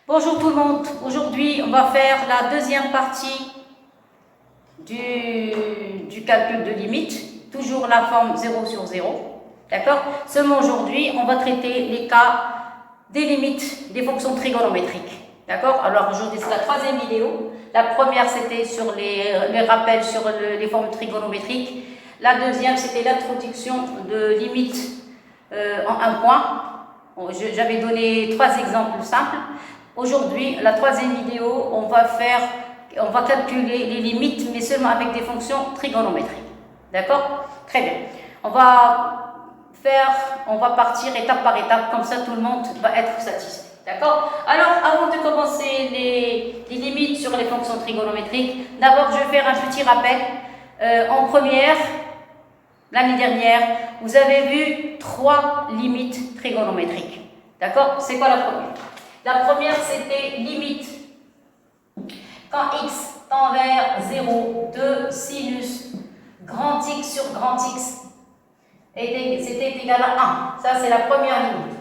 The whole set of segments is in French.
Bonjour tout le monde, aujourd'hui on va faire la deuxième partie du calcul de limite, toujours la forme 0 sur 0, d'accord? Seulement aujourd'hui on va traiter les cas des limites des fonctions trigonométriques, d'accord? Alors aujourd'hui c'est la troisième vidéo, la première c'était sur les rappels sur les formes trigonométriques, la deuxième c'était l'introduction de limites en un point. J'avais donné 3 exemples simples. Aujourd'hui, la troisième vidéo, on va calculer les limites, mais seulement avec des fonctions trigonométriques. D'accord? Très bien. On va partir étape par étape, comme ça tout le monde va être satisfait. D'accord? Alors, avant de commencer les limites sur les fonctions trigonométriques, d'abord je vais faire un petit rappel. En première, l'année dernière, vous avez vu 3 limites trigonométriques. D'accord? C'est quoi la première? La première, c'était limite quand x tend vers 0 de sinus grand X sur grand X c'était égal à 1. Ça, c'est la première limite.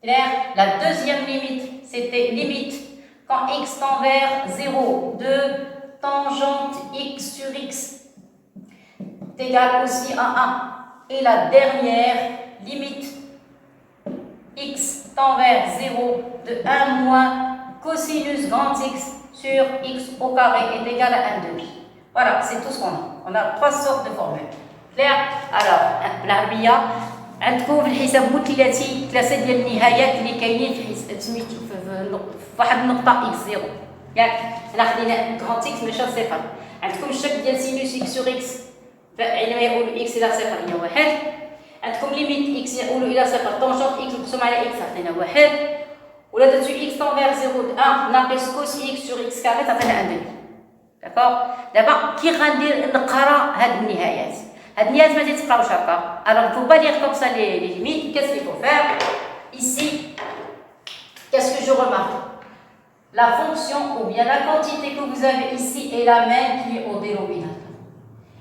Clair? La deuxième limite, c'était limite quand x tend vers 0 de tangente x sur x est égal aussi à 1. Et la dernière limite, x tend vers 0 de 1 moins cosinus grand X sur x au carré est égal à 1 demi. Voilà, c'est tout ce qu'on a. On a 3 sortes de formules. Clair? Alors, بالعربية عندكم في الحساب مثلثي 3 ديال النهايات اللي كاينين في سميتو في واحد النقطة x 0. ياك حنا خدينا grand X ماشي صفر. عندكم الشكل ديال سينوس x sur x فعندما يقولوا x إلى صفر هي 1. عندكم ليميت اكس يقولوا الى صفر طونجونت اكس مقسوم على اكس عطينا 1 ولا درتو اكس طون فيغ 0 1 ناقص كوس اكس سور اكس كاري تعطينا 1 دمي. داكوغ دابا كي غندير نقرا هاد النهايات ما تتقراوش هكا. alors faut pas lire comme ça les limites. Qu'est-ce qu'il faut faire ici? Qu'est-ce que je remarque? La fonction ou bien la quantité que vous avez ici est la même qui est au dénominateur,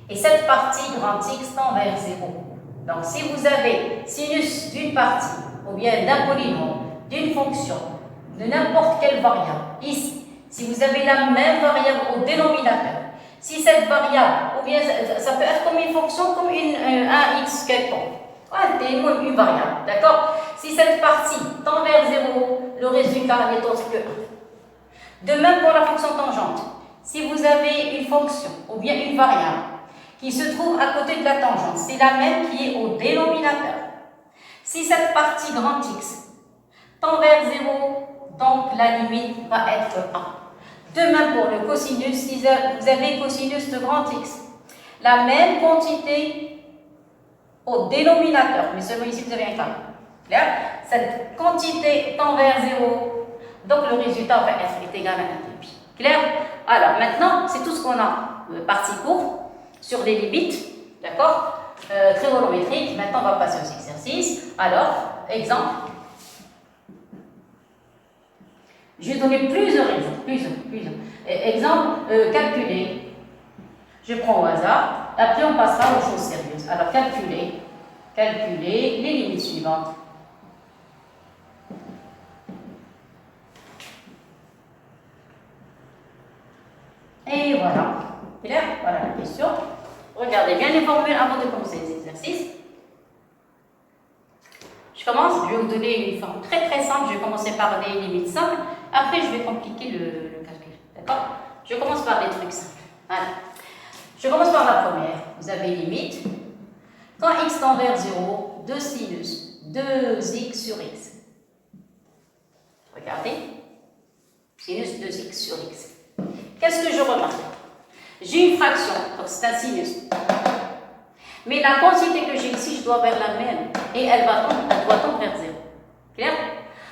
et cette partie grand X tend vers 0. Donc, si vous avez sinus d'une partie, ou bien d'un polynôme, d'une fonction, de n'importe quelle variable, ici, si vous avez la même variable au dénominateur, si cette variable, ou bien ça peut être comme une fonction, comme un x quelconque, une variable, d'accord? Si cette partie tend vers 0, le résultat n'est autre que 1. De même pour la fonction tangente, si vous avez une fonction, ou bien une variable, qui se trouve à côté de la tangente, c'est la même qui est au dénominateur. Si cette partie grand X tend vers 0, donc la limite va être 1. De même pour le cosinus, si vous avez cosinus de grand X, la même quantité au dénominateur, mais seulement ici vous avez un carré. Clair? Cette quantité tend vers 0, donc le résultat va être égal à 1 demi. Clair? Alors maintenant, c'est tout ce qu'on a, partie courte, sur les limites, d'accord, trigonométriques. Maintenant, on va passer aux exercices. Alors, exemple. Je vais donner plusieurs exemples. Exemple, calculer. Je prends au hasard. Après, on passera aux choses sérieuses. Alors, calculer les limites suivantes. Et voilà. Clair? Voilà la question. Regardez bien les formules avant de commencer les exercices. Je commence, je vais vous donner une forme très très simple. Je vais commencer par des limites simples. Après, je vais compliquer le calcul. D'accord? Je commence par des trucs simples. Voilà. Je commence par la première. Vous avez limite. Quand x tend vers 0, 2 sinus 2x sur x. Regardez. Sinus 2x sur x. Qu'est-ce que je remarque? J'ai une fraction, donc c'est un sinus. Mais la quantité que j'ai ici, je dois vers la même. Et elle doit tendre vers 0. Clair?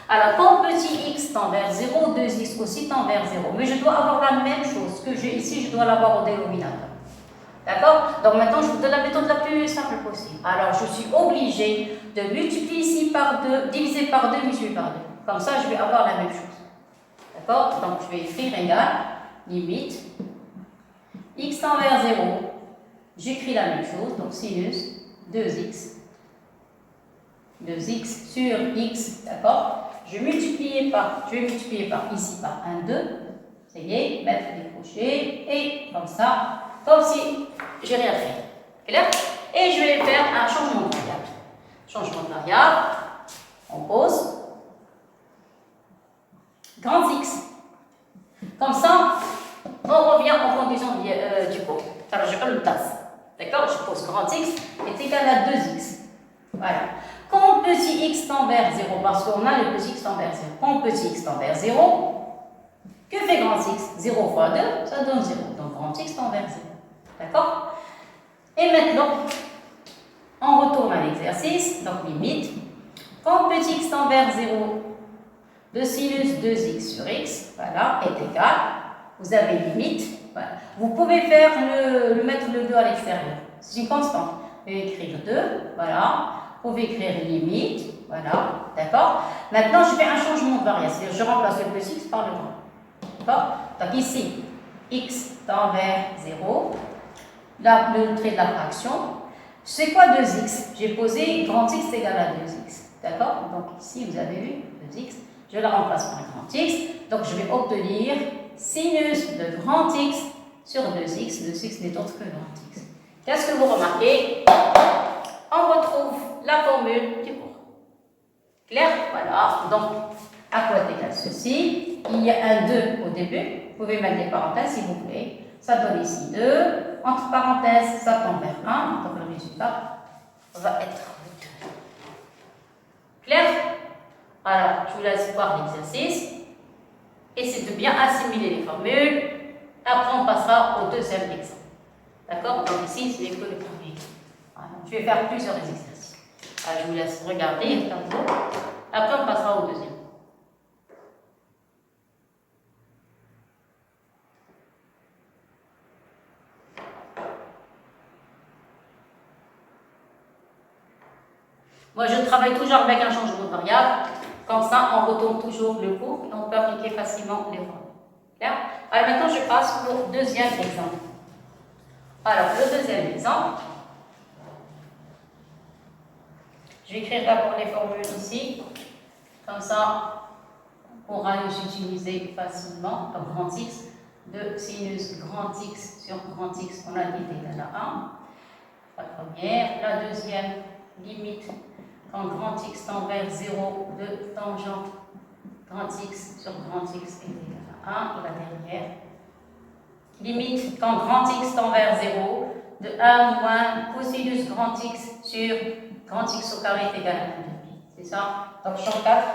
Alors, quand petit x tend vers 0, 2x aussi tend vers 0. Mais je dois avoir la même chose que j'ai ici, je dois l'avoir au dénominateur. D'accord? Donc maintenant, je vous donne la méthode la plus simple possible. Alors, je suis obligée de multiplier ici par 2, diviser par 2, multiplier par 2. Comme ça, je vais avoir la même chose. D'accord? Donc, je vais écrire égal, limite. X tend vers 0, j'écris la même chose, donc sinus 2x sur x, d'accord? je vais multiplier par ici par 1, 2. Ça y est, mettre des crochets et comme ça, comme si j'ai rien fait. Clair? Et je vais faire un changement de variable. Changement de variable, on pose grand X. Comme ça, on revient aux conditions du cours. Alors, je le tasse. D'accord? Je pose grand X est égal à 2X. Voilà. Quand petit x tend vers 0, parce qu'on a le petit x tend vers 0, quand petit x tend vers 0, que fait grand X? 0 fois 2, ça donne 0. Donc grand X tend vers 0. D'accord? Et maintenant, on retourne à l'exercice. Donc limite, quand petit x tend vers 0, le sinus 2x sur x, voilà, est égal. Vous avez limite. Voilà. Vous pouvez faire mettre le 2 à l'extérieur. C'est une constante. Vous pouvez écrire 2, voilà. Vous pouvez écrire limite, voilà. D'accord? Maintenant, je fais un changement de variable. C'est-à-dire, je remplace le petit x par le grand. D'accord? Donc ici, x tend vers 0. Là, le trait de la fraction. C'est quoi 2x? J'ai posé grand x égale à 2x. D'accord? Donc ici, vous avez vu 2x. Je la remplace par grand x. Donc je vais obtenir sinus de grand x sur 2x. 2x n'est autre que grand x. Qu'est-ce que vous remarquez? On retrouve la formule du cours. Clair? Voilà. Donc, à quoi est égal ceci? Il y a un 2 au début. Vous pouvez mettre des parenthèses si vous voulez. Ça donne ici 2. Entre parenthèses, ça tend vers 1. Donc, le résultat va être 2. Clair? Alors, je vous laisse voir l'exercice. Essayez de bien assimiler les formules. Après, on passera au deuxième exemple. D'accord? Donc, ici, c'est que le premier. Voilà. Je vais faire plusieurs exercices. Alors, je vous laisse regarder. Après, on passera au deuxième. Moi, je travaille toujours avec un changement de variable. Comme ça, on retourne toujours le cours et on peut appliquer facilement les formules. Clair? Alors, maintenant, je passe au deuxième exemple. Alors, le deuxième exemple, je vais écrire d'abord les formules ici. Comme ça, on pourra les utiliser facilement. Donc, grand X, de sinus grand X sur grand X, on a dit égal à 1. La première. La deuxième, limite, quand grand X tend vers 0, de tangente grand X sur grand X est égal à 1. Et la dernière, limite, quand grand X tend vers 0, de 1 moins cosinus grand X sur grand X au carré est égal à 1,5. C'est ça? Donc, champ 4.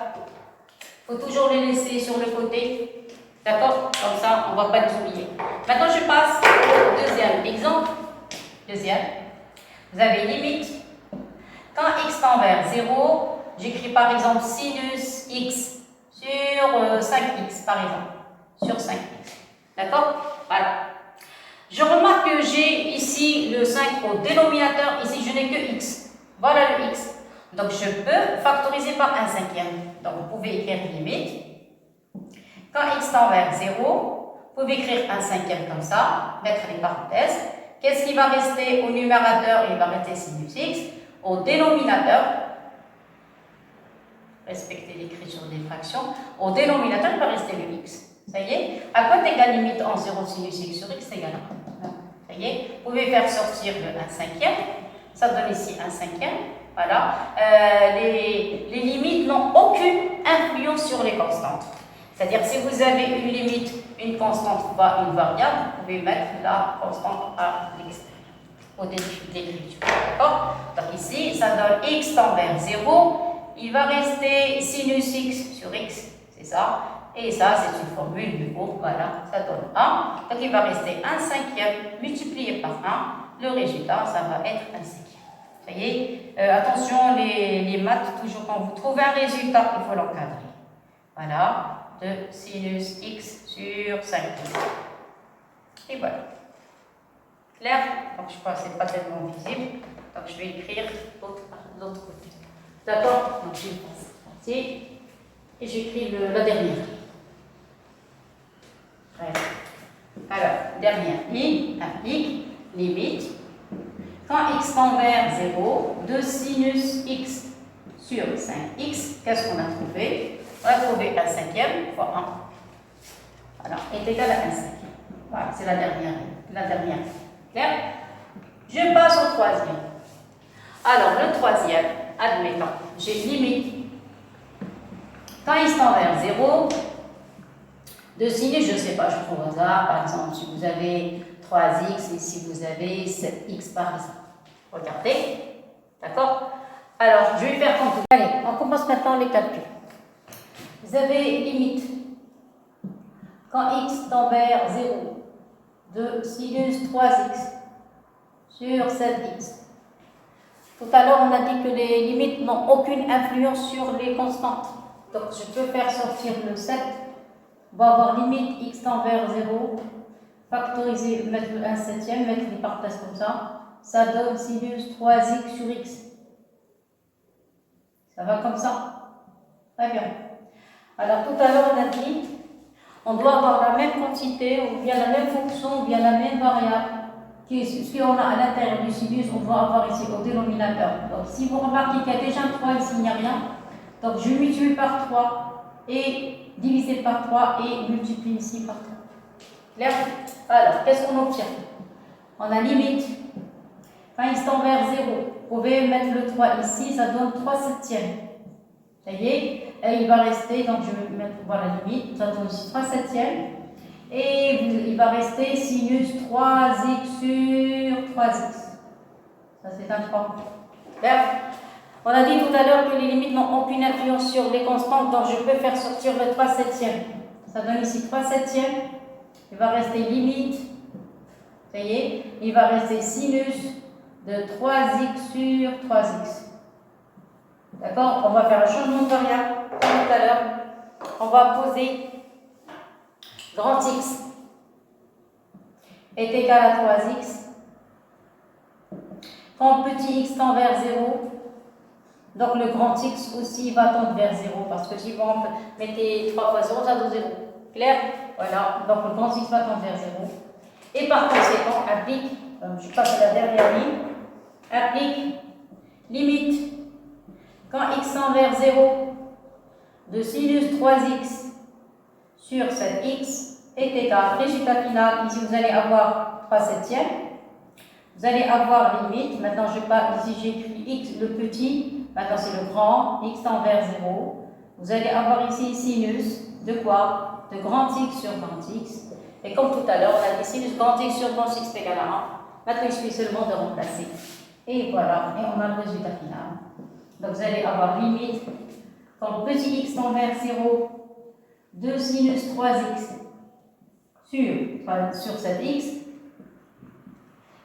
Il faut toujours les laisser sur le côté. D'accord? Comme ça, on ne va pas les oublier. Maintenant, je passe au deuxième exemple. Deuxième. Vous avez limite. Quand x tend vers 0, j'écris par exemple sinus x sur 5x, par exemple. Sur 5x. D'accord? Voilà. Je remarque que j'ai ici le 5 au dénominateur. Ici, je n'ai que x. Voilà le x. Donc, je peux factoriser par 1/5. Donc, vous pouvez écrire limite. Quand x tend vers 0, vous pouvez écrire 1/5 comme ça, mettre les parenthèses. Qu'est-ce qui va rester au numérateur? Il va rester sinus x. Au dénominateur, respectez l'écriture des fractions, au dénominateur, il va rester le x. Ça y est? À quoi est égal limite en 0 sinus x sur x égale 1? Ça y est? Vous pouvez faire sortir le 1/5. Ça donne ici 1/5. Voilà. Les limites n'ont aucune influence sur les constantes. C'est-à-dire, si vous avez une limite, une constante fois une variable, vous pouvez mettre la constante à l'extérieur, au début de l'écriture. D'accord? Donc ici, ça donne x tend vers 0. Il va rester sinus x sur x. C'est ça. Et ça, c'est une formule du cours. Voilà. Ça donne 1. Donc, il va rester 1/5 multiplié par 1. Le résultat, ça va être 1/5. Ça y est, attention, les maths, toujours quand vous trouvez un résultat, il faut l'encadrer. Voilà, de sinus x sur 5x. Et voilà. Clair? Donc, je crois que ce n'est pas tellement visible. Donc, je vais écrire de l'autre côté. D'accord? Donc, je passe ici. Et j'écris la dernière. Alors, dernière ligne, applique, limite. Quand x tend vers 0, de sinus x sur 5x, qu'est-ce qu'on a trouvé? On va trouver 1 cinquième fois 1. Voilà, est égal à 1 cinquième. Voilà, c'est la dernière. Clair? Je passe au troisième. Alors, le troisième, admettons, j'ai limite. Quand il tend vers 0, de sinus, je ne sais pas, je prends au hasard. Par exemple, si vous avez 3x et si vous avez 7x par exemple. Regardez. D'accord? Alors, je vais faire comme tout. Allez, on commence maintenant les calculs. Vous avez limite. Quand x tend vers 0, de sinus 3x sur 7x. Tout à l'heure, on a dit que les limites n'ont aucune influence sur les constantes. Donc, je peux faire sortir le 7. On va avoir limite x tend vers 0, factoriser, mettre le 1 septième, mettre les partages comme ça. Ça donne sinus 3x sur x. Ça va comme ça? Très bien. Alors, tout à l'heure, on a dit on doit avoir la même quantité, ou bien la même fonction, ou bien la même variable. Ce qu'on a à l'intérieur du sinus, on doit avoir ici au dénominateur. Donc, si vous remarquez qu'il y a déjà un 3 ici, il n'y a rien. Donc, je multiplie par 3 et divisé par 3 et multiplie ici par 3. Clair? Alors, qu'est-ce qu'on obtient? On a limite. Quand il tend vers 0, vous pouvez mettre le 3 ici, ça donne 3 septièmes. Ça y est? Et il va rester, donc je vais mettre voilà, la limite, ça donne ici 3 septièmes. Et il va rester sinus 3x sur 3x. Ça, c'est un 3. Clair? On a dit tout à l'heure que les limites n'ont aucune influence sur les constantes, donc je peux faire sortir le 3 septièmes. Ça donne ici 3 septièmes. Il va rester limite. Ça y est? Il va rester sinus de 3x sur 3x. D'accord? On va faire un changement de variable, comme tout à l'heure. On va poser grand X est égal à 3x. Quand petit x tend vers 0, donc le grand X aussi va tendre vers 0, parce que si vous mettez 3 fois 0, ça donne 0. Clair? Voilà, donc le grand X va tendre vers 0. Et par conséquent, applique, je passe à la dernière ligne, applique limite. Quand x tend vers 0, de sinus 3x sur 7x est égal, résultat final, ici vous allez avoir 3 septièmes, vous allez avoir limite, maintenant je pars, ici j'ai écrit x le petit, maintenant c'est le grand, x tend vers 0, vous allez avoir ici sinus de quoi? De grand x sur grand x, et comme tout à l'heure on a dit sinus grand x sur grand x est égal à 1, maintenant il suffit seulement de remplacer, et voilà, et on a le résultat final. Donc vous allez avoir limite, quand petit x tend vers 0, de sinus 3x sur 7x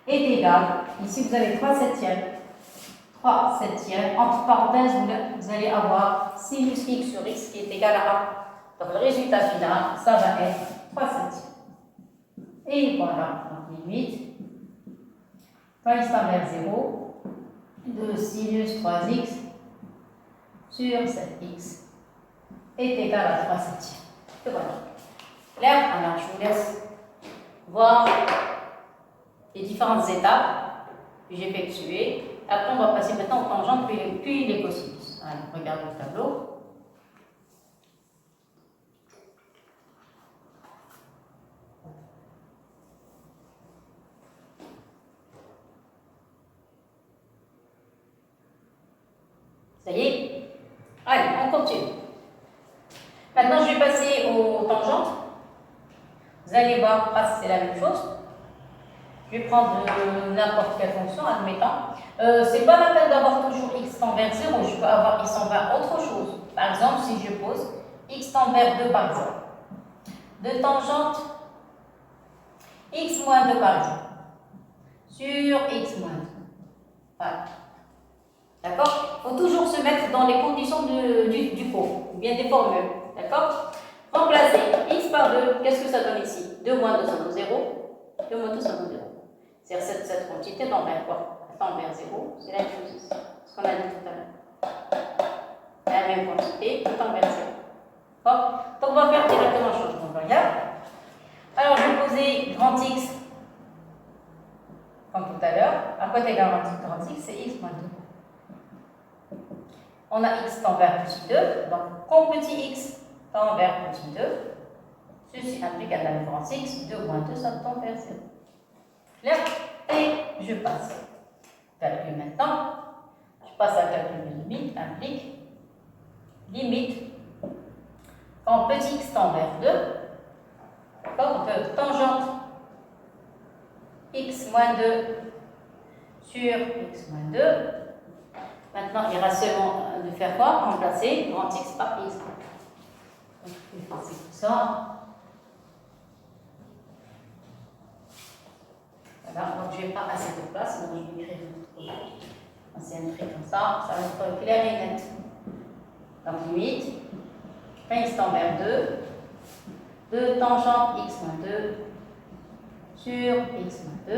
est égal, ici vous avez 3 septièmes, entre parenthèses vous allez avoir sinus x sur x qui est égal à 1. Donc le résultat final, ça va être 3 septièmes. Et voilà, donc limite, quand il tend vers 0, de sinus 3x sur 7x est égal à 3 septièmes. Et voilà. Clair? Alors, je vous laisse voir les différentes étapes que j'ai effectuées. Après, on va passer maintenant aux tangentes puis les cosinus. Alors, regardez le tableau. Ça y est? Allez, on continue. Maintenant, je vais passer aux tangentes. Vous allez voir, c'est la même chose. Je vais prendre n'importe quelle fonction, admettant. C'est pas la peine d'avoir toujours x tend vers 0, je peux avoir x tend vers autre chose. Par exemple, si je pose x tend vers 2 par exemple. De tangente x moins 2 par exemple. Sur x moins 2. Voilà. D'accord? Il faut toujours se mettre dans les conditions du cours, ou bien des formules. D'accord? Remplacer x par 2, qu'est-ce que ça donne ici? 2 moins 2, ça donne 0. 2 moins 2, ça donne 0. C'est-à-dire cette quantité tend vers quoi? Elle tend vers 0, c'est la même chose ici. Ce qu'on a dit tout à l'heure. La même quantité qui tend vers 0. D'accord? Donc on va faire directement le changement de variable. Alors je vais poser grand X, comme tout à l'heure. À côté de grand X, c'est x moins 2. on a x tend vers plus 2. Donc, quand petit x tend vers petit 2, ceci implique un valeur grand x, 2 moins 2, ça tend vers 0. Clair? Et je passe. Calcul maintenant. Je passe à calcul de limite, implique limite quand petit x tend vers 2, d'accord, de tangente x moins 2 sur x moins 2. Maintenant, il reste seulement de faire quoi? Remplacer grand x par x. Donc, je vais passer tout ça. Voilà, donc je n'ai pas assez de place, donc je vais écrire un autre. C'est un trait comme ça va être clair et net. Donc, limite, quand x tend vers 2, de tangente x moins 2 sur x moins 2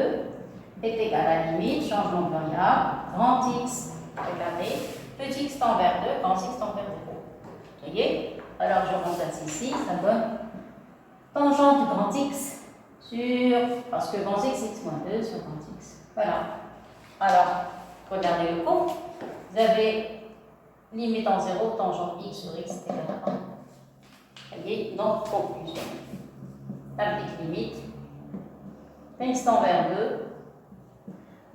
est égal à la limite, changement de variable, grand x, regardez, petit x tend vers 2, grand x tend vers 0. Vous voyez? Alors, je remplace ici, ça donne tangente de grand x sur, parce que grand x, x moins 2 sur grand x. Voilà. Alors, regardez le cours. Vous avez limite en 0, tangente x sur x est égal à 1. Vous voyez? Donc, conclusion. Applique limite. X tend vers 2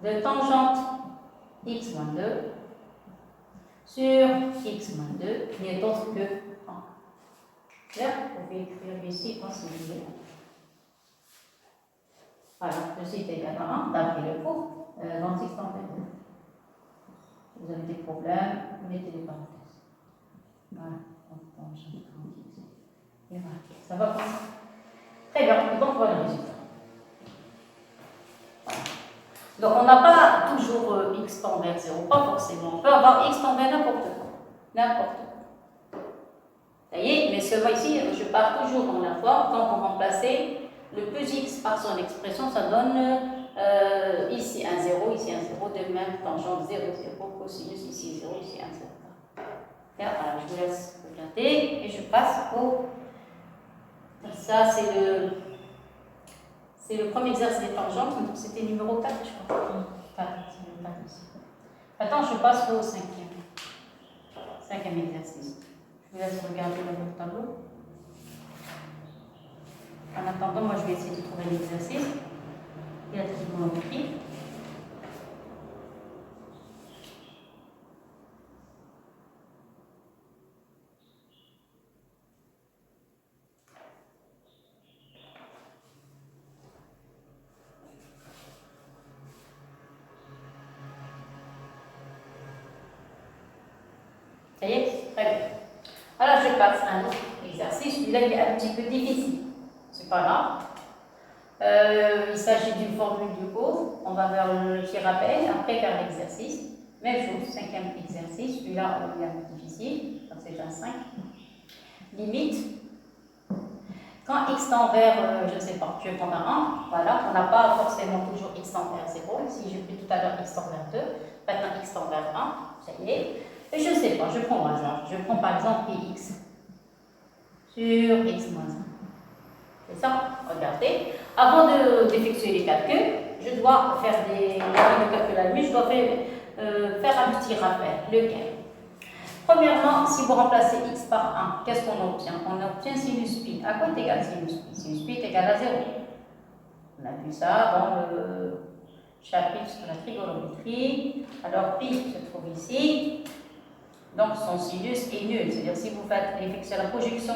de tangente x moins 2 sur x moins 2 n'est autre que 1. Là, vous pouvez écrire ici en singulier. Voilà, ceci est égal à 1, d'après le cours, dans x tend vers 2. Vous avez des problèmes, vous mettez des parenthèses. Voilà, donc tangente grand x. Et voilà, ça va comme ça. Très bien, donc voilà le résultat. Donc, on n'a pas toujours x tend vers 0, pas forcément. On peut avoir x tend vers n'importe quoi. N'importe quoi. Vous voyez, mais seulement ici, je pars toujours dans la forme. Quand vous remplacez le plus x par son expression, ça donne ici un 0, ici un 0, de même tangente 0, 0, cosinus, ici 0, ici un 0. Alors, je vous laisse regarder et je passe au. Ça, c'est le premier exercice des tangentes, donc c'était numéro 4, je crois. 4, c'est le 4 ici. Attends, je passe au cinquième exercice. Je vous laisse regarder dans votre tableau. En attendant, moi je vais essayer de trouver l'exercice. Il y a tout écrit. Ça y est? Très bien. Alors, je passe à un autre exercice. Celui-là, il est un petit peu difficile. C'est pas grave. Il s'agit d'une formule du cours. On va faire le petit rappel, après faire l'exercice. Même chose, cinquième exercice. Celui-là, il est un peu difficile. C'est un 5. Limite. Quand x tend vers, je ne sais pas, je vais prendre un 1. Voilà, on n'a pas forcément toujours x tend vers 0. Si j'ai pris tout à l'heure x tend vers 2, maintenant x tend vers 1. Ça y est. Et je ne sais pas, je prends au hasard. Je prends par exemple px sur x moins 1. C'est ça? Regardez. Avant d'effectuer les calculs, je dois faire le calcul à lui, je dois faire un petit rappel. Lequel? Premièrement, si vous remplacez x par 1, qu'est-ce qu'on obtient? On obtient sinus pi. À quoi est égal sinus pi? Sinus pi est égal à 0. On a vu ça dans le chapitre sur la trigonométrie. Alors, pi se trouve ici. Donc, son sinus est nul. C'est-à-dire, si vous faites l'effectuer la projection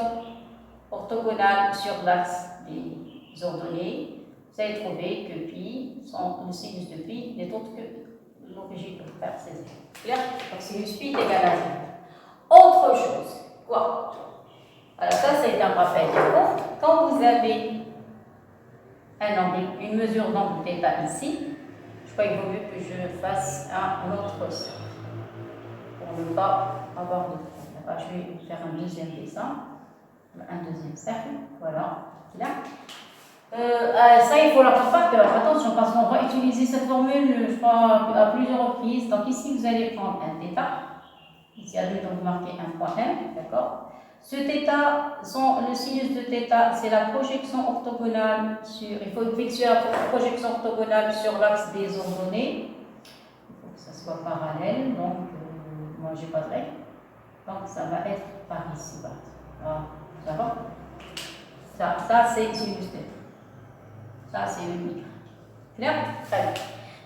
orthogonale sur l'axe des ordonnées, vous allez trouver que pi, le sinus de pi n'est autre que l'origine de faire, c'est 0. Clair? Donc, sinus pi est égal à 0. Autre chose, quoi? Alors, ça, c'est un rappel du cours. Quand vous avez un angle, une mesure d'angle θ ici, je crois qu'il vaut mieux que je fasse un autre cercle pour ne pas avoir de problème. Alors, je vais faire un deuxième dessin, un deuxième cercle, voilà, là. Ça, il faut l'avoir par cœur. Attention, parce qu'on va utiliser cette formule, je crois, à plusieurs reprises. Donc, ici, vous allez prendre un θ. Ici, à lui, donc, marquer un point M, d'accord? Ce θ, le sinus de θ, c'est la projection orthogonale sur. Il faut effectuer la projection orthogonale sur l'axe des ordonnées. Il faut que ça soit parallèle, donc, moi, j'ai pas de règle. Donc, ça va être par ici. Voilà. Ça va? Ça c'est sinus θ. Ça, c'est le y. Clair? Très bien.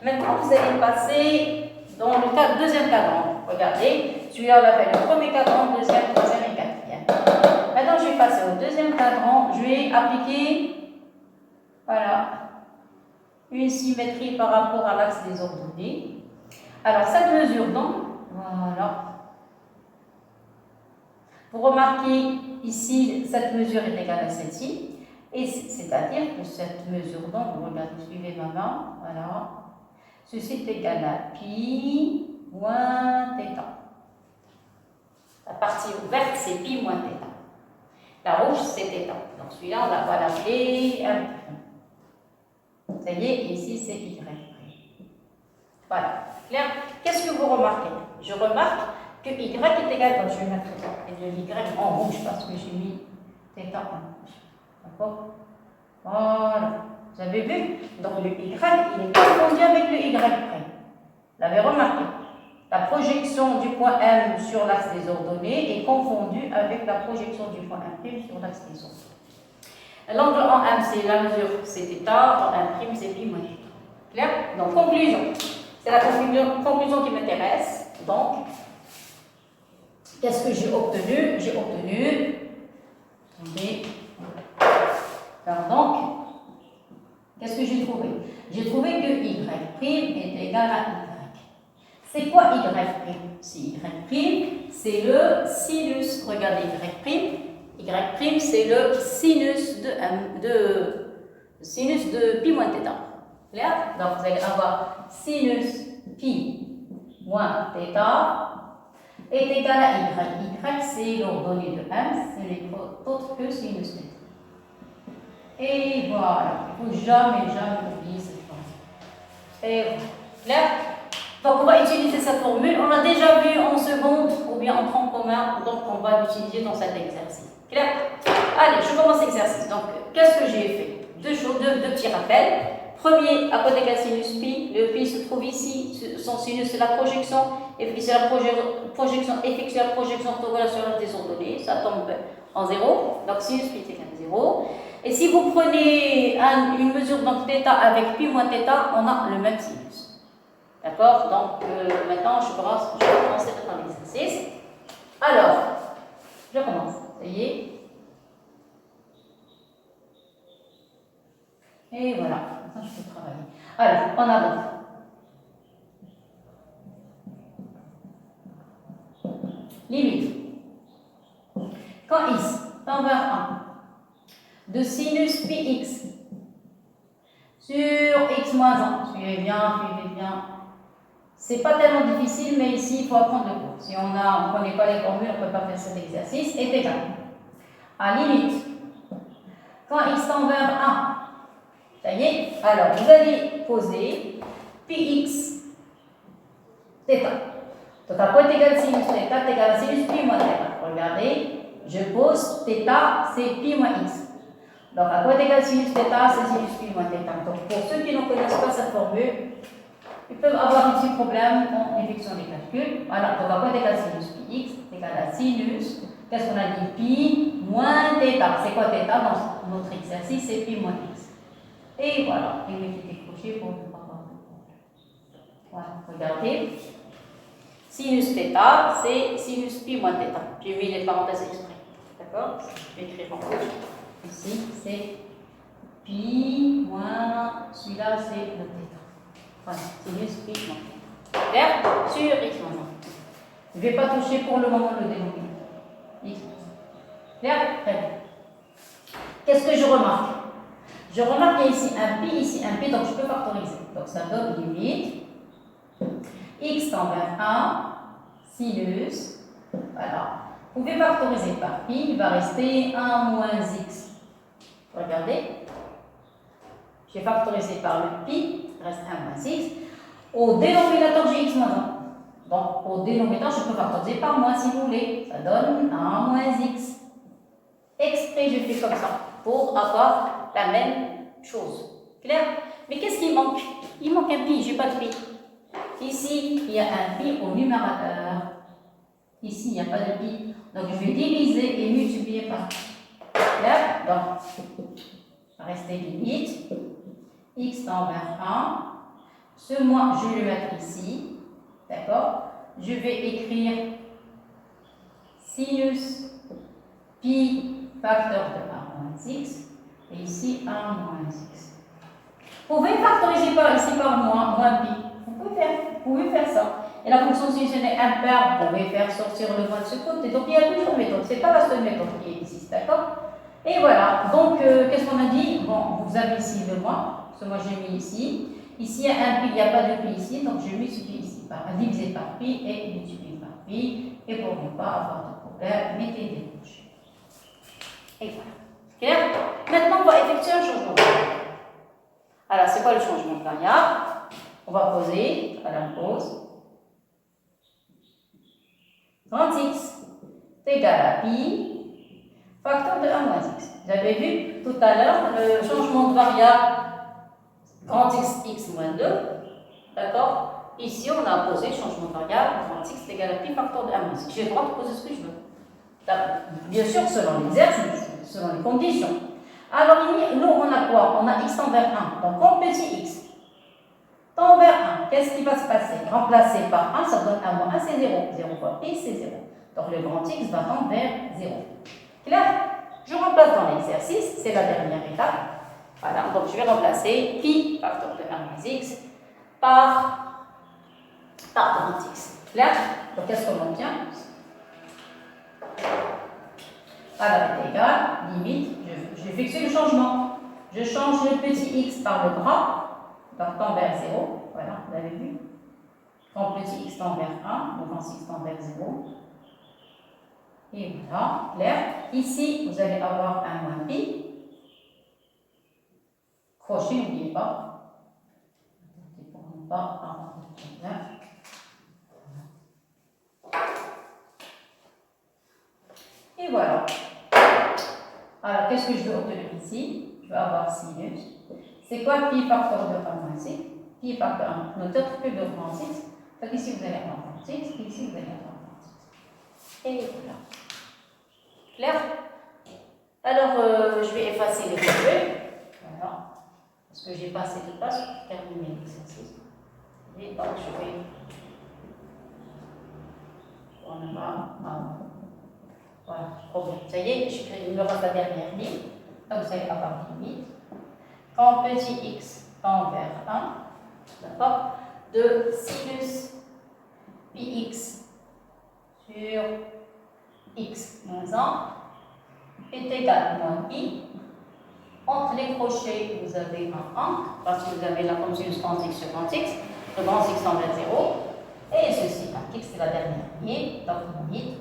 Maintenant, vous allez passer dans le deuxième cadran. Regardez, celui-là, on l'appelle le premier cadran, deuxième, troisième et quatrième. Maintenant, je vais passer au deuxième cadran. Je vais appliquer, voilà, une symétrie par rapport à l'axe des ordonnées. Alors, cette mesure donc, voilà. Vous remarquez ici, cette mesure est égale à celle-ci. Et c'est-à-dire que cette mesure donc, vous regardez, suivez ma main, voilà. Ceci est égal à pi moins θ. La partie verte, c'est pi moins θ. La rouge, c'est θ. Donc celui-là, on va l'appeler M'. Ça y est, ici, c'est Y'. Voilà. Clair? Qu'est-ce que vous remarquez? Je remarque que Y est égal, donc je vais mettre le Y en rouge parce que j'ai mis θ en rouge. D'accord? Voilà. Vous avez vu? Donc le Y, il est confondu avec le Y'. Vous l'avez remarqué. La projection du point M sur l'axe des ordonnées est confondue avec la projection du point M' sur l'axe des ordonnées. L'angle en M, c'est la mesure, c'est θ, en M' c'est pi moins θ. Clair? Donc conclusion. C'est la conclusion qui m'intéresse. Donc, qu'est-ce que j'ai obtenu? J'ai obtenu, attendez, donc, qu'est-ce que j'ai trouvé? J'ai trouvé que Y' est égal à Y. C'est quoi Y'? C'est Y', c'est le sinus, regardez Y', c'est le sinus de pi moins θ. Clair? Donc, vous allez avoir sinus pi moins θ est égal à Y. Y, c'est l'ordonnée de M, ce n'est autre que sinus θ. Et voilà, il ne faut jamais oublier cette formule. Et voilà. Clair? Donc on va utiliser cette formule. On l'a déjà vu en seconde ou bien en tronc commun, donc on va l'utiliser dans cet exercice. Clair? Allez, je commence l'exercice. Donc, qu'est-ce que j'ai fait? Deux petits rappels. Premier, à côté égale sinus pi, le pi se trouve ici, son sinus c'est la projection, et puis c'est la projection fixe sur la projection orthogonale sur l'axe des ordonnées, ça tombe en 0, donc sinus pi est égal à 0. Et si vous prenez une mesure donc θ avec pi moins θ, on a le même sinus. D'accord? Donc maintenant je vais commencer dans l'exercice. Alors, je commence. Ça y est. Et voilà. Maintenant je peux travailler. Alors, on avance. Limite. Quand x tend vers 1 de sinus pi x sur x moins 1, suivez bien. C'est pas tellement difficile, mais ici il faut apprendre le cours. Si on ne connaît pas les formules, on ne peut pas faire cet exercice, est égal à limite. Quand x tend vers 1, ça y est, alors vous allez poser pi x θ. Donc à quoi est égal sinus θ est égal à sinus pi moins θ. Regardez, je pose θ, c'est pi moins x. Donc à quoi est égal sinus θ, c'est sinus pi moins θ. Donc pour ceux qui ne connaissent pas cette formule, ils peuvent avoir un petit problème en effectuant les calculs. Voilà, donc à quoi est égal sinus pi x est égal à sinus, qu'est-ce qu'on a dit? Pi moins θ. C'est quoi θ dans notre exercice? C'est pi moins x. Et voilà, et mettez des crochets pour ne pas avoir de problème. Voilà, regardez. Sinus θ, c'est sinus pi moins θ. J'ai mis les parenthèses exprès. D'accord? Je vais écrire en rouge. Ici, c'est pi moins, celui-là, c'est le θ. Voilà, sinus pi moins θ. Clair? Sur x moins 1. Je ne vais pas toucher pour le moment le dénominateur. X moins 1. Clair? Très bien. Qu'est-ce que je remarque? Je remarque qu'il y a ici un pi, donc je peux factoriser. Donc ça donne limite x tend vers 1, sinus, voilà. Vous pouvez factoriser par pi, il va rester 1 moins x. Regardez, j'ai factorisé par le pi, il reste 1 moins x. Au dénominateur, j'ai x moins 1. Donc au dénominateur, je peux factoriser par moins si vous voulez. Ça donne 1 moins x. Exprès, je fais comme ça, pour avoir la même chose. Clair? Mais qu'est-ce qui manque? Il manque un pi, j'ai pas de pi. Ici, il y a un pi au numérateur. Ici, il n'y a pas de pi. Donc, je vais diviser et multiplier par clair. Donc, ça va rester limite. X tend vers 1. Ce moins, je vais le mettre ici. D'accord? Je vais écrire sinus pi facteur de 1 moins x. Et ici, 1 moins x. Vous pouvez factoriser par ici par moins pi. Vous pouvez faire ça. Et la fonction sinus est impair, vous pouvez faire sortir le moins de ce côté. Donc il y a plusieurs méthodes. Ce n'est pas la seule méthode qui existe, d'accord? Et voilà. Donc qu'est-ce qu'on a dit? Bon, vous avez ici le moins. Ce moi j'ai mis ici. Ici il y a un pi, il n'y a pas de pi ici. Donc je multiplie ici par divisé par pi et multiplié par pi. Et pour ne pas avoir de problème, mettez des couches. Et voilà. Clair? Maintenant on va effectuer un changement de variable. Alors c'est quoi le changement de variable? On va poser, voilà on pose. 30x est égal à pi facteur de 1 moins x. Vous avez vu tout à l'heure le changement de variable grand x moins 2. D'accord? Ici, on a posé le changement de variable grand x est égal à pi facteur de 1 moins x. J'ai le droit de poser ce que je veux. Bien sûr, selon l'exercice, selon les conditions. Alors, nous, on a quoi? On a x tend vers 1. Donc, comme petit x tend vers 1, qu'est-ce qui va se passer? Remplacé par 1, ça donne 1 moins 1, c'est 0. 0 fois pi, c'est 0. Donc, le grand x va tendre vers 0. Clair? Je remplace dans l'exercice, c'est la dernière étape. Voilà, donc je vais remplacer pi facteur de 1 moins x par grand x. Clair? Donc, qu'est-ce qu'on obtient? Alors, est égal, limite, je vais fixer le changement. Je change le petit x par le grand. Donc, tend vers 0, voilà, vous l'avez vu. Quand petit x tend vers 1, le grand x tend vers 0. Et voilà, clair. Ici, vous allez avoir un moins pi. Crochet, n'oubliez pas. Pour ne pas avoir de problème. Et voilà. Alors, qu'est-ce que je veux obtenir ici? Je vais avoir sinus. C'est quoi pi facteur de 1 moins x? Pi facteur de 1, notre plus de grand x. Donc ici, vous allez avoir grand x, et ici, vous allez avoir grand x. Et voilà. Clair? Alors, je vais effacer les formules. Voilà. Parce que j'ai pas assez de place pour terminer l'exercice. Et donc, je vais. On va. Voilà, problème. Ça y est, il me reste la dernière ligne. Donc, vous allez avoir limite. Quand petit x tend vers 1, d'accord, de sinus pi x sur x moins 1 est égal à moins pi. Entre les crochets, vous avez un 1, parce que vous avez la forme sinus grand x sur grand x. Le grand x tend vers 0. Et ceci, x c'est la dernière ligne, donc limite.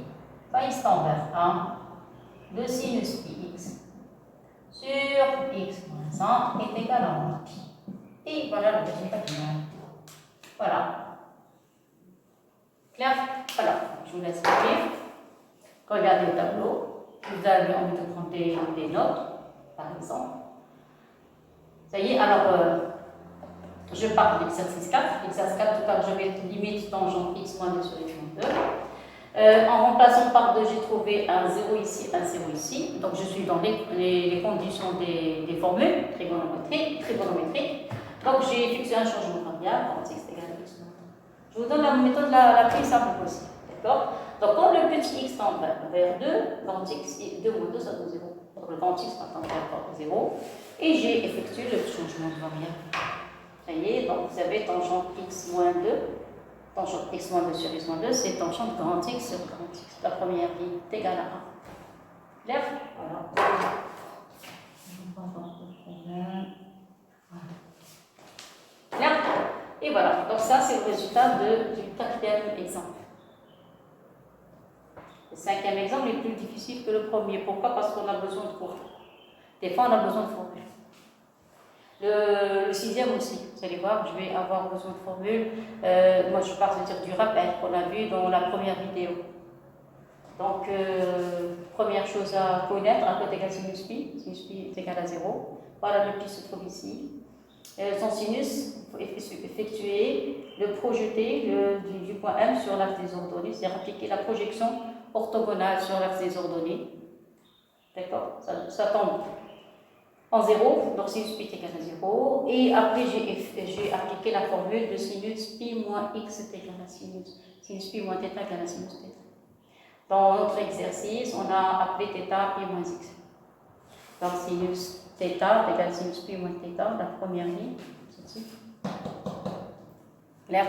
Quand x tend vers 1, le sinus pi x sur x moins 1 est égal à moins pi. Et voilà le résultat final. Voilà. Clair? Alors, je vous laisse lire. Regardez le tableau. Vous avez envie de prendre des notes, par exemple. Ça y est, alors, je pars de l'exercice 4. L'exercice 4, tout à l'heure, je vais limite tangente x moins 2 sur x moins 2. En remplaçant par 2, j'ai trouvé un 0 ici, un 0 ici. Donc, je suis dans les conditions des formules trigonométriques. Donc, j'ai fixé un changement de variable, quand x égale à x moins 2. Je vous donne la méthode la plus simple possible. D'accord? Donc, quand le petit x tend vers 2, grand x, 2 moins 2, ça donne 0. Donc, le grand x va tendre vers 0. Et j'ai effectué le changement de variable. Ça y est, donc vous avez tangente x moins 2. Tangente x moins 2 sur x moins 2, c'est tangente grand x sur grand x. La première ligne est égale à 1. Clair? Voilà. Clair? Et voilà. Donc ça, c'est le résultat du 4e exemple. Le 5e exemple est plus difficile que le premier. Pourquoi? Parce qu'on a besoin de cours. Des fois, on a besoin de formules. Le 6e aussi, vous allez voir, je vais avoir besoin de formules. Moi, je pars de dire du rappel qu'on a vu dans la première vidéo. Donc, première chose à connaître, un côté égal sinus pi est égal à 0. Voilà, le pi se trouve ici. Son sinus, il faut effectuer de projeter du point M sur l'axe des ordonnées, c'est-à-dire appliquer la projection orthogonale sur l'axe des ordonnées. D'accord, ça tombe en 0, donc sinus pi est égal à 0. Et après, j'ai appliqué la formule de sinus pi moins x est égal à sinus pi moins θ égale à sinus θ. Dans notre exercice, on a appelé θ pi moins x. Donc sinus θ égale à sinus pi moins θ, la première ligne, celle-ci. Clair?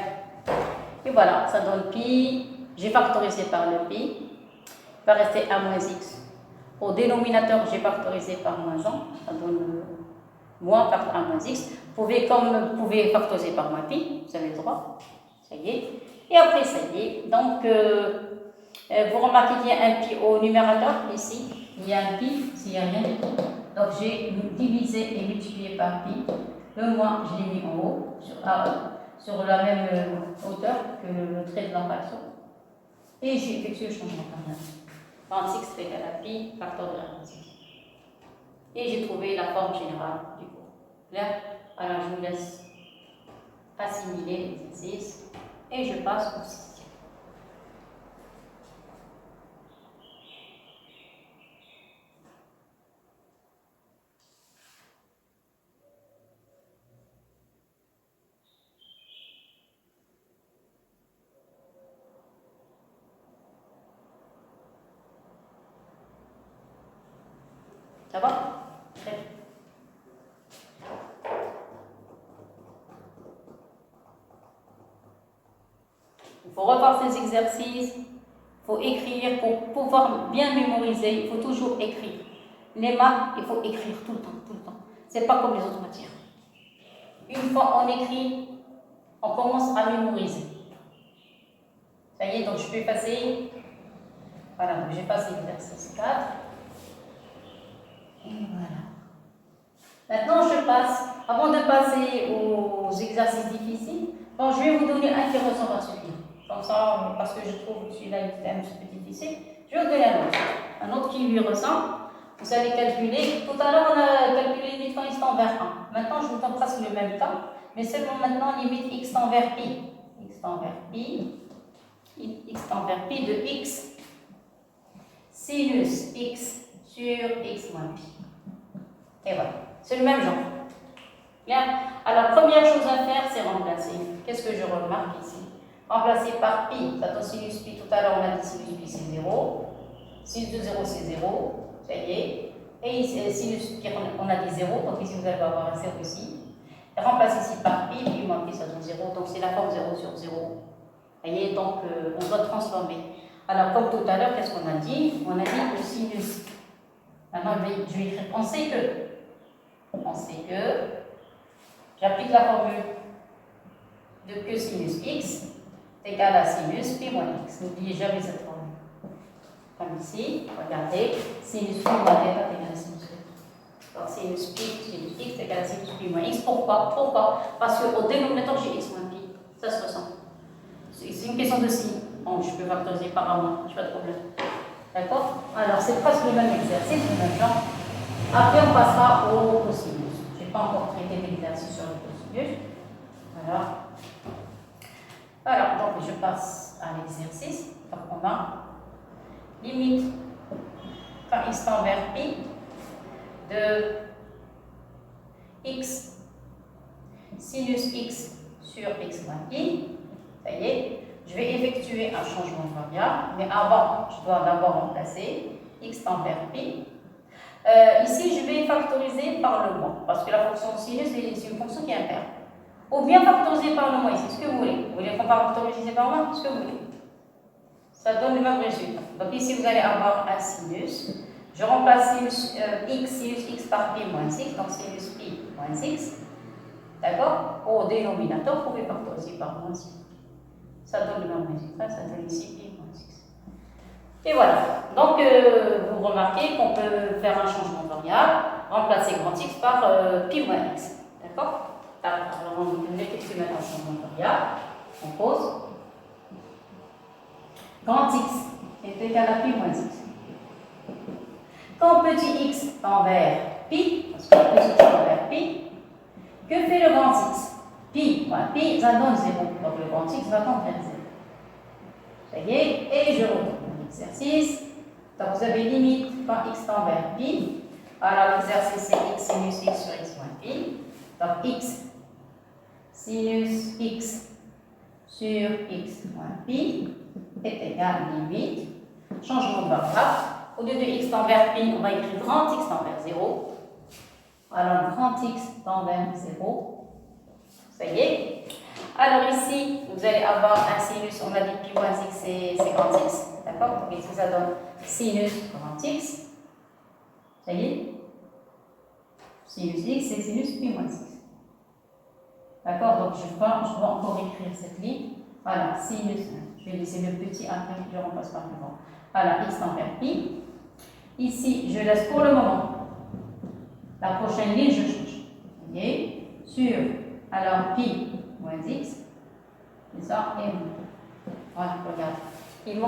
Et voilà, ça donne pi, j'ai factorisé par le pi, il va rester a moins x. Au dénominateur, j'ai factorisé par moins 1, ça donne moins par a moins x. Vous pouvez factoriser par moins pi, vous avez le droit, ça y est. Et après, ça y est. Donc, vous remarquez qu'il y a un pi au numérateur, ici, il y a un pi, s'il n'y a rien du tout. Donc, j'ai divisé et multiplié par pi. Le moins, je l'ai mis en haut, sur la même hauteur que le trait de l'emplacement. Et j'ai effectué le changement cardinal. 36 est égal à pi, facteur de la racine. Et j'ai trouvé la forme générale du cours. Clair? Alors je vous laisse assimiler l'exercice et je passe au 6e. Ça va? Très bien. Il faut revoir ces exercices, il faut écrire pour pouvoir bien mémoriser, il faut toujours écrire. Les maths, il faut écrire tout le temps, tout le temps. C'est pas comme les autres matières. Une fois on écrit, on commence à mémoriser. Ça y est, donc je peux passer. Voilà, j'ai passé l'exercice 4. Et voilà. Maintenant, je passe, avant de passer aux exercices difficiles, bon, je vais vous donner un qui ressemble à celui-là. Comme ça, parce que je trouve que celui-là est un petit peu difficile, je vais vous donner un autre qui lui ressemble. Vous allez calculer. Tout à l'heure, on a calculé limite quand x tend vers 1. Maintenant, je vous donne presque le même cas, mais seulement maintenant, limite x tend vers pi. X tend vers pi. X tend vers pi de x sinus x sur x moins pi. Et voilà. C'est le même genre. Bien. Alors, première chose à faire, c'est remplacer. Qu'est-ce que je remarque ici? Remplacer par pi. Ça donne sinus pi. Tout à l'heure, on a dit sinus pi, c'est 0. Sinus de 0, c'est 0. Ça y est. Et ici, sinus pi, on a dit 0. Donc ici, vous allez avoir un 0 ici. Et remplacer ici par pi. Pi moins pi, ça donne 0. Donc, c'est la forme 0 sur 0. Vous voyez, donc, on doit transformer. Alors, comme tout à l'heure, qu'est-ce qu'on a dit? On a dit que sinus. Maintenant, je vais écrire. On sait que j'applique la formule de que sinus x est égal à sinus pi moins x. N'oubliez jamais cette formule. Comme ici, regardez, sinus pi moins θ est égal à sinus θ. Donc sinus x est égal à sinus pi moins x. Pourquoi? Parce qu'au dénominateur, j'ai x moins pi. Ça se ressent. C'est une question de signe. Bon, je peux factoriser par un moins, je n'ai pas de problème. D'accord? Alors, c'est presque le même exercice, le même genre. Après, on passera au cosinus. Je n'ai pas encore traité l'exercice sur le cosinus. Alors, donc je passe à l'exercice. Donc, on a limite quand x tend vers pi de x sinus x sur x moins pi. Ça y est, je vais effectuer un changement de variable, mais avant, je dois d'abord remplacer x tend vers pi. Ici, je vais factoriser par le moins, parce que la fonction sinus, c'est une fonction qui est impaire. Ou bien factoriser par le moins, c'est ce que vous voulez. Vous voulez qu'on factorise par le moins, ce que vous voulez. Ça donne le même résultat. Donc ici, vous allez avoir un sinus. Je remplace sinus x par pi moins x, donc sinus pi moins x. D'accord? Au dénominateur, vous pouvez factoriser par moins x. Ça donne le même résultat, ça donne ici pi moins x. Et voilà. Donc, vous remarquez qu'on peut faire un changement de variable, remplacer grand X par pi moins x. D'accord? Alors, on effectue maintenant un changement de variable. On pose. Grand X est égal à pi moins x. Quand petit x tend vers pi, parce que petit x tend vers pi, que fait le grand X? pi moins pi, ça donne 0. Donc le grand X va tendre vers 0. Ça y est, et je retourne l'exercice. Donc vous avez limite quand x tend vers pi. Alors l'exercice c'est x sinus x sur x moins pi. Donc x sinus x sur x moins pi est égal à limite. Changement de variable. Au lieu de x tend vers pi, on va écrire grand x tend vers 0. Alors grand x tend vers 0. Ça y est. Alors ici, vous allez avoir un sinus, on a dit pi moins x, c'est grand x. D'accord? Donc ici, ça donne sinus grand x. Ça y est? Sinus x, c'est sinus pi moins x. D'accord? Donc je dois encore écrire cette ligne. Voilà, sinus, je vais laisser le petit après, je remplace par le grand. Voilà, x tend vers pi. Ici, je laisse pour le moment. La prochaine ligne, je change. Vous voyez? Sur, alors pi moins x, c'est ça, et voilà, regarde. Il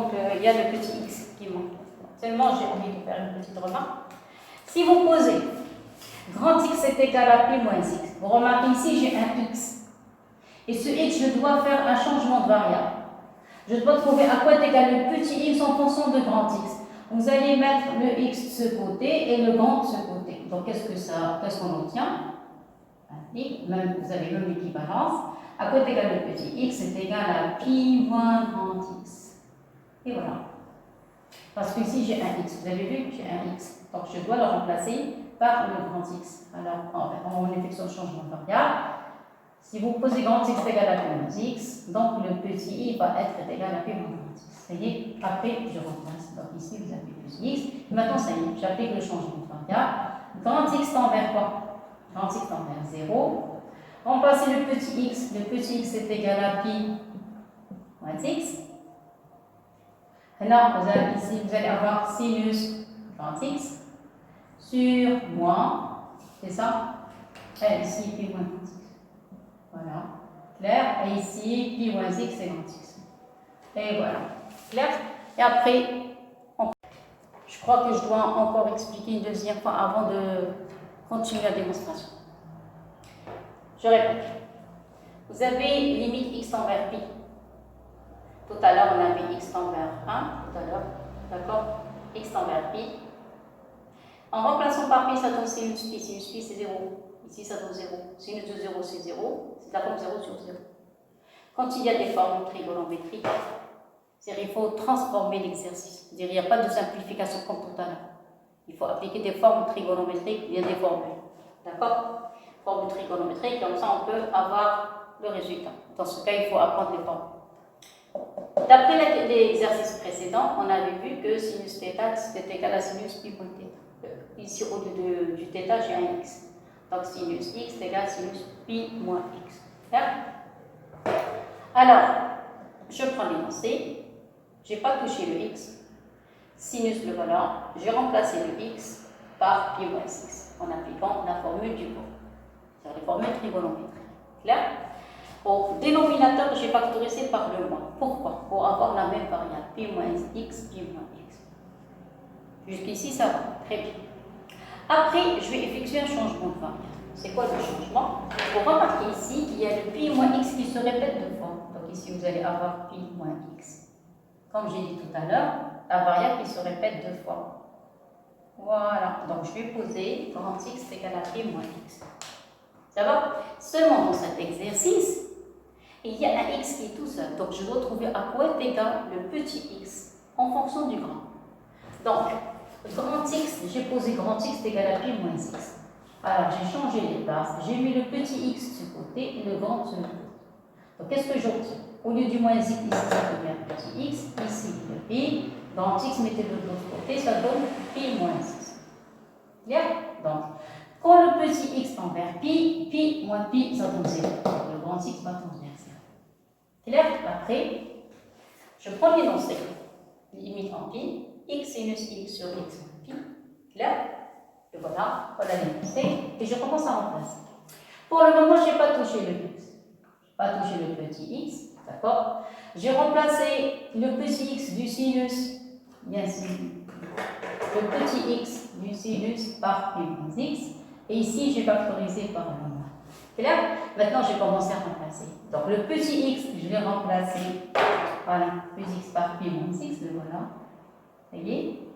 y a le petit x qui manque. Seulement, j'ai envie de faire une petite remarque. Si vous posez grand x est égal à pi moins x, vous remarquez ici, j'ai un x. Et ce x, je dois faire un changement de variable. Je dois trouver à quoi est égal le petit x en fonction de grand x. Vous allez mettre le x de ce côté et le grand de ce côté. Donc, qu'est-ce qu'on obtient? Même, vous avez même l'équivalence. À quoi est égal le petit x est égal à pi moins grand x. Et voilà. Parce que ici, j'ai un x. Vous avez vu, j'ai un x. Donc, je dois le remplacer par le grand x. Alors, on effectue le changement de variable. Si vous posez grand x est égal à pi moins x, donc le petit i va être égal à pi moins grand x. Ça y est, après, je remplace. Donc, ici, vous avez plus x. Et maintenant, ça y est, j'applique le changement de variable. Grand x tend vers quoi? Grand x tend vers 0. Remplacez le petit x. Le petit x est égal à pi moins x. Et là, vous allez avoir sinus grand x sur moins, c'est ça? Et ici, pi moins grand x. Voilà. Clair? Et ici, pi moins x, c'est grand x. Et voilà. Clair? Et après, je crois que je dois encore expliquer une deuxième fois avant de continuer la démonstration. Je répète. Vous avez limite x tend vers pi. Tout à l'heure, on avait x tend vers 1. Tout à l'heure. D'accord? X tend vers pi. En remplaçant par pi, ça donne sinus pi. Sinus pi, c'est 0. Ici, ça donne 0. Sinus de 0, c'est 0. C'est la forme 0 sur 0. Quand il y a des formes trigonométriques, il faut transformer l'exercice. Il n'y a pas de simplification comme tout à l'heure. Il faut appliquer des formes trigonométriques, il y a des formules. D'accord? Formes trigonométriques, comme ça on peut avoir le résultat. Dans ce cas, il faut apprendre les formes. D'après l'exercice précédent, on avait vu que sinus θ c'était égal à sinus pi moins θ. Ici, au lieu du θ, j'ai un x. Donc sinus x est égal à sinus pi moins x. Clair? Alors, je prends l'énoncé. Je n'ai pas touché le x. Sinus le voilà. J'ai remplacé le x par pi moins x en appliquant la formule du cours. C'est la formule trigonométrique. Clair? Au dénominateur, j'ai factorisé par le moins. Pourquoi? Pour avoir la même variable. Pi moins x, pi moins x. Jusqu'ici, ça va. Très bien. Après, je vais effectuer un changement de variable. C'est quoi le changement? Vous remarquez ici qu'il y a le pi moins x qui se répète deux fois. Donc ici, vous allez avoir pi moins x. Comme j'ai dit tout à l'heure, la variable qui se répète deux fois. Voilà. Donc je vais poser grand x est égal à pi moins x. Ça va? Seulement dans cet exercice, il y a un x qui est tout seul. Donc je dois trouver à quoi est égal le petit x en fonction du grand. Donc, grand x, j'ai posé grand x est égal à pi moins x. Alors, j'ai changé les places. J'ai mis le petit x de ce côté et le grand de ce côté. Donc, qu'est-ce que j'obtiens? Au lieu du moins x, ici, ça devient petit x. Ici, le pi. Grand x, mettez-le de l'autre côté, ça donne pi moins x. Clair? Donc, quand le petit x tend vers pi, pi moins pi, ça donne 0. Le grand x va tendre vers 0. Clair? Après, je prends l'énoncé. Limite en pi. X sinus x sur x moins pi. Clair? Et voilà l'énoncé. Et je commence à remplacer. Pour le moment, je n'ai pas touché le x. Je n'ai pas touché le petit x. D'accord? J'ai remplacé le petit x du sinus, bien sûr, le petit x du sinus par pi moins x. Et ici, j'ai factorisé par le moins. Clair? Maintenant, je vais commencer à remplacer. Donc, le petit x, je vais remplacer, voilà, plus x par pi moins x, le voilà. Vous voyez?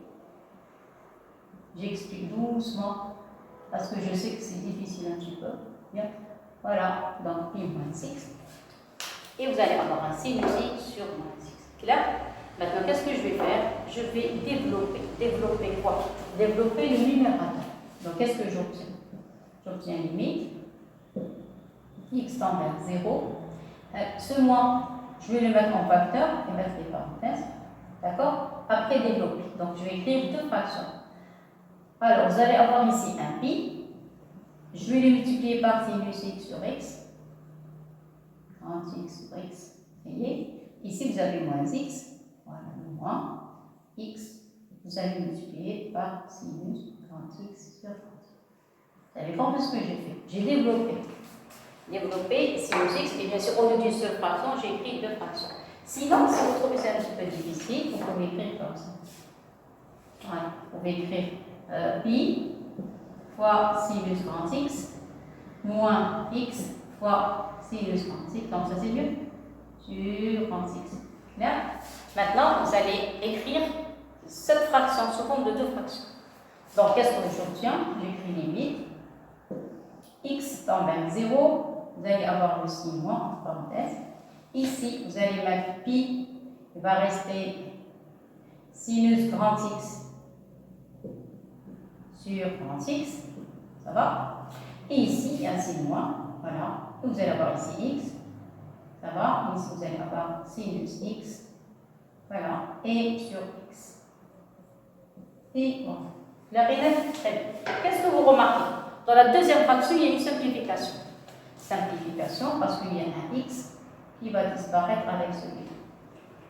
J'explique doucement, parce que je sais que c'est difficile un petit peu. Bien. Voilà, donc pi moins x. Et vous allez avoir un sinus x sur moins x. Clair? Maintenant, qu'est-ce que je vais faire? Je vais développer. Développer quoi? Développer le numérateur. Donc, qu'est-ce que j'obtiens? J'obtiens limite x tend vers 0. Ce moins, je vais le mettre en facteur et mettre des parenthèses. D'accord? Après développer. Donc, je vais écrire deux fractions. Alors, vous allez avoir ici un pi. Je vais le multiplier par sinus x sur x. 30x sur x. Vous voyez? Ici, vous avez moins x. Voilà, le moins x. Vous allez multiplier par sinus 30x sur 30. Vous avez compris ce que j'ai fait? J'ai développé. Développer sinus x, et bien sûr, au lieu d'une seule fraction, j'ai écrit deux fractions. Sinon, si vous trouvez ça un petit peu difficile, vous pouvez écrire comme ça. Voilà, vous pouvez écrire pi fois sinus grand x moins x fois sinus grand x. Donc, ça c'est mieux. Sur grand x. Clair? Maintenant, vous allez écrire cette fraction sous forme de deux fractions. Donc, qu'est-ce que j'obtiens? J'écris limite x tend vers 0. Vous allez avoir le signe moins entre parenthèses. Ici, vous allez mettre pi, il va rester sinus grand x sur grand x, ça va? Et ici, il y a un signe moins, voilà. Et vous allez avoir ici x, ça va? Ici, vous allez avoir sinus x, voilà, et sur x. Et voilà. La règle, très bien. Qu'est-ce que vous remarquez? Dans la deuxième fraction, il y a une simplification. Simplification parce qu'il y a un x qui va disparaître avec celui-là.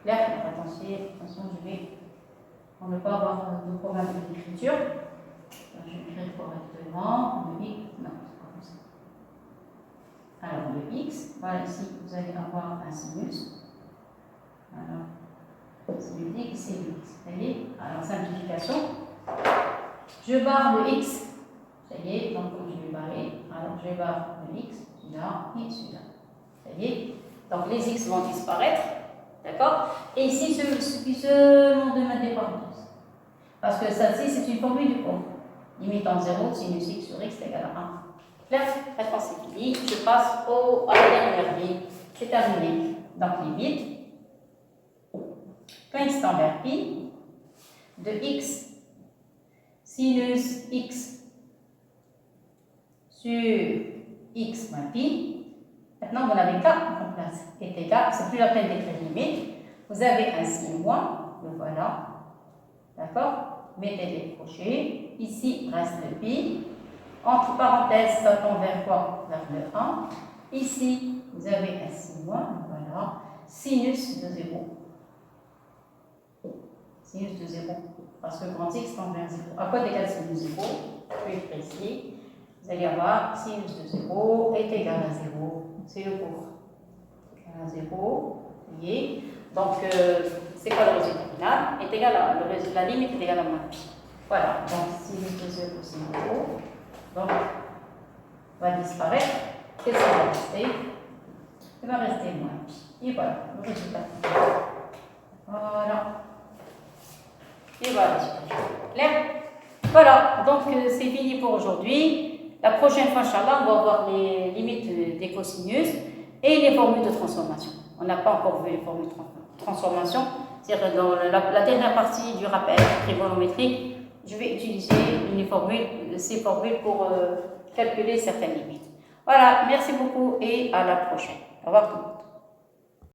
Là, attention, je vais, pour ne pas avoir de problème d'écriture, je vais écrire correctement, le x, non, c'est pas comme ça. Alors, le x, voilà, ici, vous allez avoir un sinus. Alors, c'est le x, c'est le x. Vous voyez? Alors, simplification. Je barre le x. Ça y est, donc je vais barrer. Alors, je barre le x, celui-là et celui-là. Ça y est. Donc, les x vont disparaître. D'accord? Et ici, il suffit seulement de mettre des parenthèses. Parce que celle-ci, c'est une formule du cours. Limite en 0, sinus x sur x est égal à 1. Là, maintenant, c'est fini. Je passe à la dernière ligne. C'est terminé. Donc, limite, quand x tend vers pi, de x sinus x sur x moins pi. Maintenant, vous n'avez qu'à en place. Est égal, c'est plus la peine d'écrire limite. Vous avez un signe moins, le voilà. D'accord? Mettez des crochets. Ici, reste le pi. Entre parenthèses, ça tend vers quoi? Vers le 1. Ici, vous avez un signe moins, voilà. Sinus de 0. Sinus de 0. Parce que grand x tend vers 0. À quoi égale sinus de 0? Je vais écrire ici. Vous allez avoir sinus de 0 est égal à 0. C'est le cours. Égal à 0. Vous voyez? Donc, c'est quoi le résultat final? Est égal à, la limite est égale à moins pi. Voilà. Donc, sinus de 0, c'est 0. Donc, va disparaître. Qu'est-ce qui va rester? Il va rester moins pi. Et voilà, le résultat final. Voilà. Et voilà. Clair? Voilà. Donc, c'est fini pour aujourd'hui. La prochaine fois, Inch'Allah, on va voir les limites des cosinus et les formules de transformation. On n'a pas encore vu les formules de transformation. C'est-à-dire dans la dernière partie du rappel trigonométrique, je vais utiliser ces formules pour calculer certaines limites. Voilà, merci beaucoup et à la prochaine. Au revoir tout le monde.